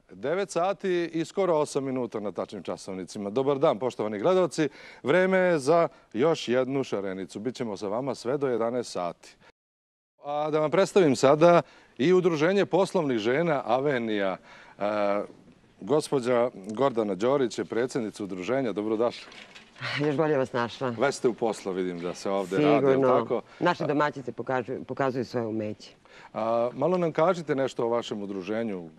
9 sati i skoro 8 minuta na tačnim časovnicima. Dobar dan, poštovani gledalci. Vreme je za još jednu šarenicu. Bićemo sa vama sve do 11 sati. A da vam predstavim sada i Udruženje poslovnih žena Avenija. Gospođa Gordana Đorić je predsjednica udruženja. Dobrodošli. Još bolje vas našla. Već ste u poslu, vidim da se ovdje radi. Sigurno. Naše domaćice pokazuju svoje umeće. Malo nam kažite nešto o vašem udruženju.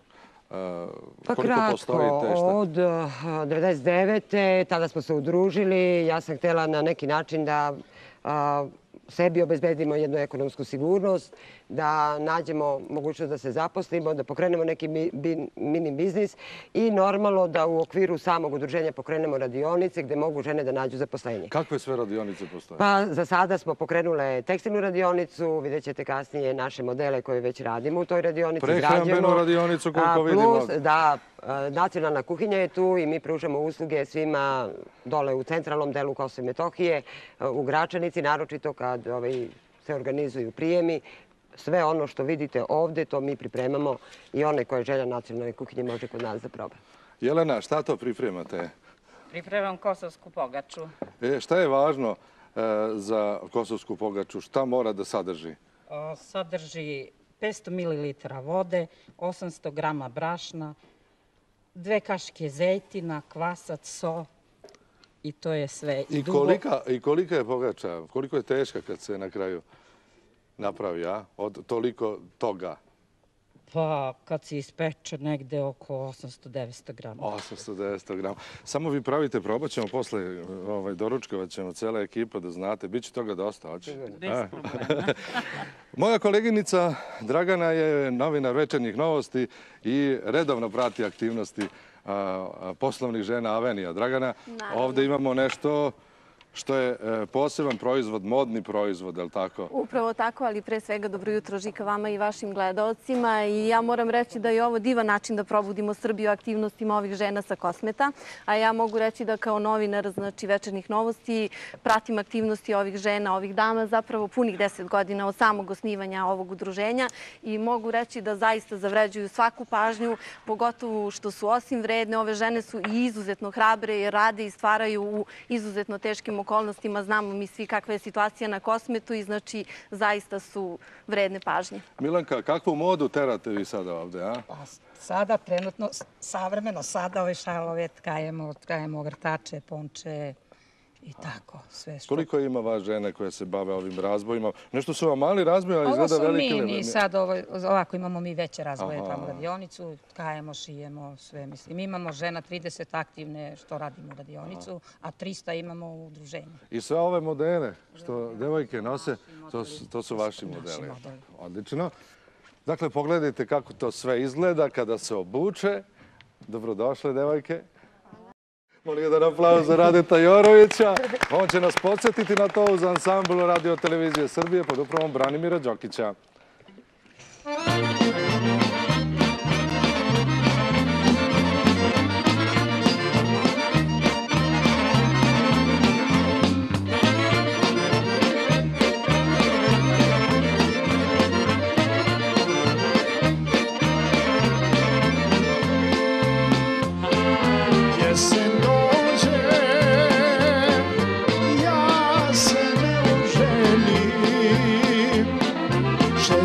Pa kratko, od 1999. tada smo se udružili. Ja sam htjela na neki način da sebi obezbedimo jednu ekonomsku sigurnost, da nađemo mogućnost da se zaposlimo, da pokrenemo neki mini biznis i normalno da u okviru samog udruženja pokrenemo radionice gdje mogu žene da nađu zaposlenje. Kakve sve radionice postoje? Pa za sada smo pokrenule tekstilnu radionicu, vidjet ćete kasnije naše modele koje već radimo u toj radionici. Prehrambenu radionicu koliko vidimo. Da, nacionalna kuhinja je tu i mi pružamo usluge svima dole u centralnom delu Kosova i Metohije, u Gračanici, naročito kad se organizuju prijemi. Sve ono što vidite ovdje, to mi pripremamo i one koje želja nacionalne kuhinje može kod nas da proba. Jelena, šta to pripremate? Pripremam kosovsku pogaču. Šta je važno za kosovsku pogaču? Šta mora da sadrži? Sadrži 500 ml vode, 800 grama brašna, 2 kašike zejtina, kvasac, so i to je sve. I kolika je pogača? Koliko je teška kad se na kraju napravi, od toliko toga? Pa kad se ispeče negde oko 800-900 grama. 800-900 grama. Samo vi pravite, probat ćemo posle, doručkovat ćemo cijela ekipa da znate. Biće toga dosta, hoće? Bez problema. Moja koleginica Dragana je novinar Večernjih novosti i redovno prati aktivnosti poslovnih žena Avenija. Dragana, ovdje imamo nešto što je poseban proizvod, modni proizvod, je li tako? Upravo tako, ali pre svega dobro jutro Žika vama i vašim gledalcima. I ja moram reći da je ovo divan način da probudimo Srbiju aktivnostima ovih žena sa Kosmeta. A ja mogu reći da kao novinar Večernjih novosti pratim aktivnosti ovih žena, ovih dama, zapravo punih 10 godina od samog osnivanja ovog udruženja. I mogu reći da zaista zavređuju svaku pažnju, pogotovo što su osim vredne, ove žene su i izuzetno hrabre jer rade i stvaraju u izuzetno teškim okolnostima. Znamo mi svi kakva je situacija na Kosmetu i znači zaista su vredne pažnje. Milanka, kakvu modu terate vi sada ovdje, a? Sada, trenutno, savremeno, sada ove šalove tkajemo ogrtače, ponče i tako, sve što... Koliko ima vas žene koje se bave ovim razbojima? Nešto su vam mali razboj, ali izgleda veliki... Ovo su mini, sad ovako imamo mi veće razboje, tamo radionicu, tkajemo, šijemo, sve mislim. Mi imamo žena 30 aktivne što radimo u radionicu, a 300 imamo u udruženju. I sve ove modele što devojke nose, to su vaši modeli. Odlično. Dakle, pogledajte kako to sve izgleda kada se obuče. Dobrodošle, devojke. Molim jedan aplauz za Radeta Jorovića. On će nas podsjetiti na to uz ansambl Radio Televizije Srbije pod upravom Branimira Đokića. Še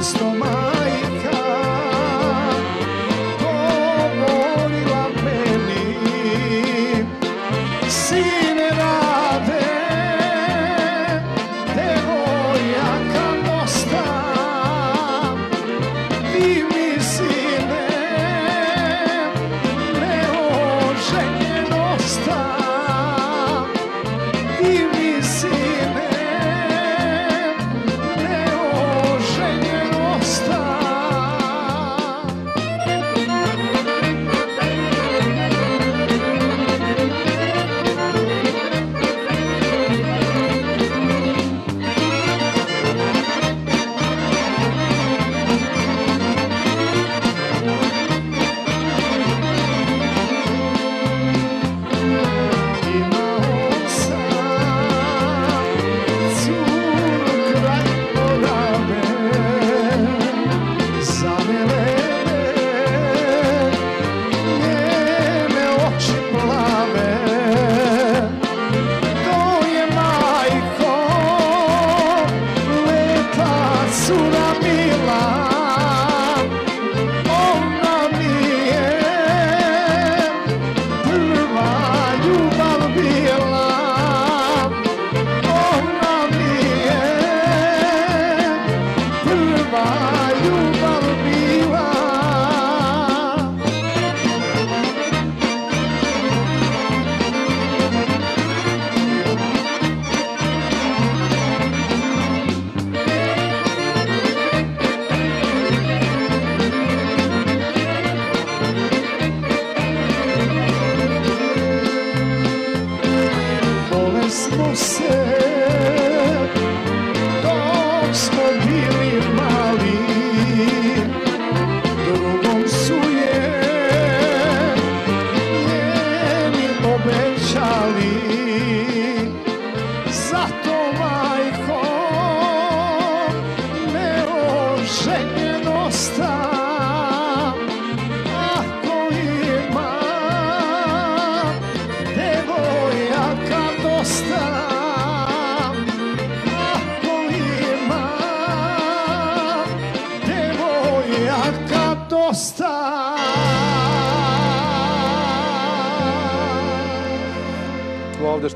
Ovde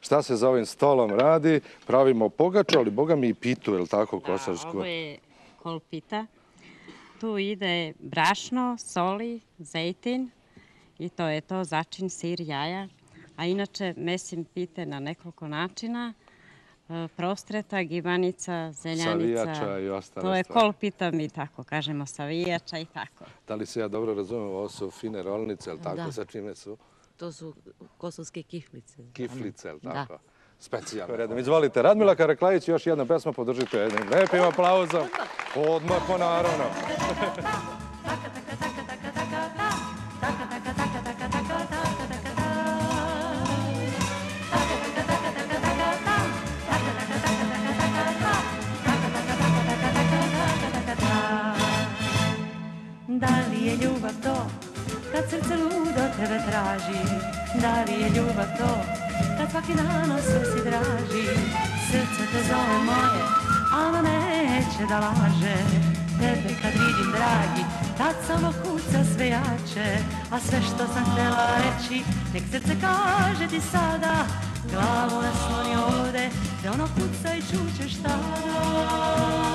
šta se za ovim stolom radi? Pravimo pogaču, ali boga mi i pitu, je li tako, kosarsku? Da, ovo je kolpita. Tu ide brašno, soli, zejtin i to je to, začin, sir, jaja. A inače mesim pite na nekoliko načina. Prostreta, gibanica, zeljanica. Savijača i ostale To je stvari. kolpita, mi tako kažemo, savijača i tako. Da li se ja dobro razumem, ovo su fine rolnice, je li tako? Da. Sa čime su? To su kosovske kiflice. Kiflice, je li Da. tako? Specijalno. Redom, izvolite. Radmila Karaklajić, još jedna pesma, podržite jednim lepim aplauzom. Odmah, pa naravno. Da li je ljubav to, kad srce ludo tebe traži? Da li je ljubav to, kad svaki dan o sve si draži? Srce te zove moje, a ono neće da laže. Tebe kad vidim, dragi, tad samo kuca sve jače. A sve što sam htjela reći, nek srce kaže ti sada. Glavu nasloni ovde, te ono kuca i čućeš tada.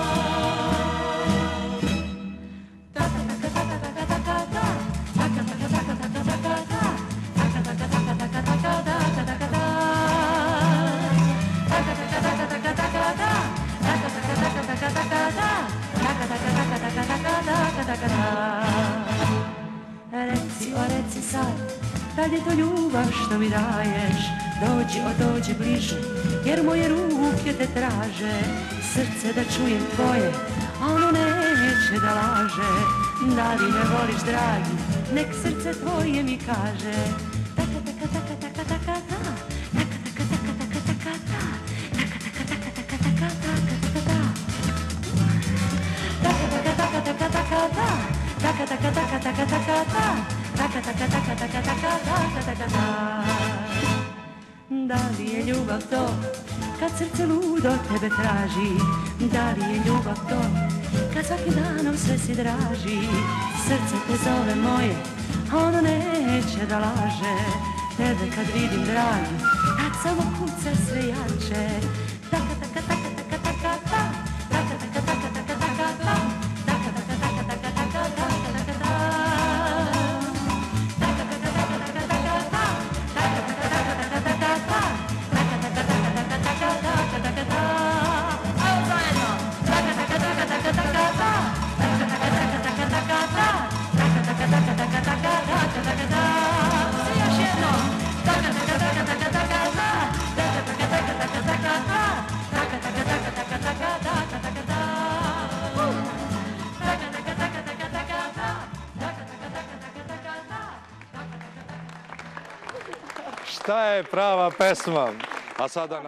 Reci sad, da li je to ljubav što mi daješ? Dođi bliže, jer moje ruke te traže. Srce da čujem tvoje, a ono neće da laže. Da li me voliš, dragi, nek srce tvoje mi kaže. Da li je ljubav to, kad srce ludo tebe traži? Da li je ljubav to, kad svakim danom sve si draži? Srce te zove moje, a ono neće da laže. Tebe kad vidim, dragi, tad samo kuca sve jače. Šta je prava pesma? A sada